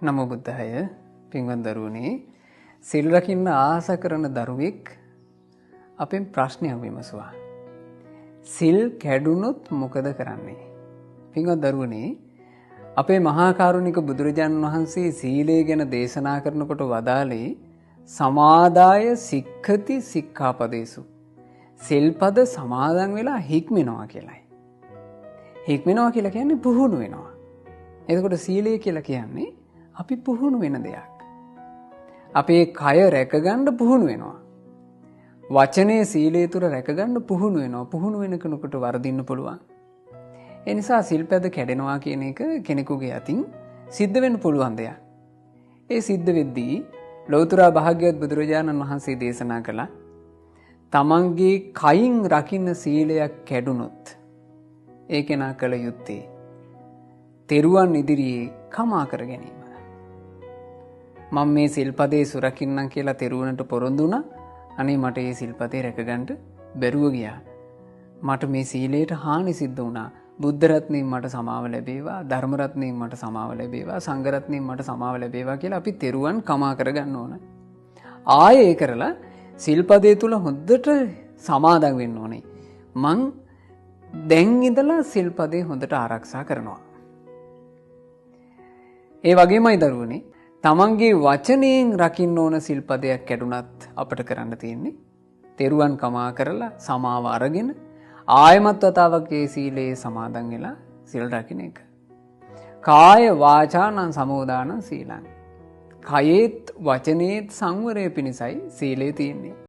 නමෝ බුද්ධාය පින්වත් දරුවනේ සිල් රකින්න ආස කරන දරුවෙක් අපෙන් ප්‍රශ්නයක් විමසුවා. සිල් කැඩුනොත් මොකද කරන්නේ? පින්වත් දරුවනේ අපේ මහා කරුණික බුදුරජාණන් වහන්සේ සීලය ගැන දේශනා කරනකොට වදාළේ සමාදාය සික්ඛති සික්ඛාපදේසු. සිල්පද සමාදන් වෙලා හික්මෙනවා කියලායි. හික්මෙනවා කියලා කියන්නේ පුහුණු වෙනවා. එතකොට සීලය කියලා කියන්නේ අපි පුහුණු වෙන දෙයක්. අපේ කය රැකගන්න පුහුණු වෙනවා. වචනේ සීලය තුර රැකගන්න පුහුණු වෙනවා. පුහුණු වෙන කෙනෙකුට වරදින්න පුළුවන්. ඒ නිසා සිල්පද කැඩෙනවා කියන එක කෙනෙකුගේ අතින් සිද්ධ වෙන්න පුළුවන් දෙයක්. ඒ සිද්ධ වෙද්දී ලෞතර භාග්‍යවත් බුදුරජාණන් වහන්සේ දේශනා කළා තමන්ගේ කයින් රකින්න සීලයක් කැඩුනොත් ඒ කෙනා කළ යුත්තේ තෙරුවන් ඉදිරියේ කමා කර ගැනීම. මම මේ සිල්පදේ සුරකින්නම් කියලා තෙරුවනට පොරොන්දු වුණා. අනේ මට මේ සිල්පදේ රැකගන්න බැරුව ගියා. මට මේ සීලයට හානි සිද්ධ වුණා. බුද්ධ රත්නයෙන් මට සමාව ලැබේවා, ධර්ම රත්නයෙන් මට සමාව ලැබේවා, සංඝ රත්නයෙන් මට සමාව ලැබේවා කියලා අපි තෙරුවන් කමා කරගන්න ඕන. ආයේ කරලා සිල්පදේ තුල හොඳට සමාදන් වෙන්න ඕනේ. මං දැන් ඉඳලා සිල්පදේ හොඳට ආරක්ෂා කරනවා. ඒ වගේමයි දරුවනේ තමන්ගේ වචනයෙන් රකින්න ඕන සිල්පදයක් කැඩුනත් අපට කරන්න තියෙන්නේ තෙරුවන් කමා කරලා සමාව අරගෙන ආයමත් වතාවක් ඒ සීලයේ සමාදන් වෙලා සිල් රකින්න එක. කාය වාචානං සමෝදානං සීලං. කයේත් වචනේත් සංවරය පිණිසයි සීලය තියෙන්නේ.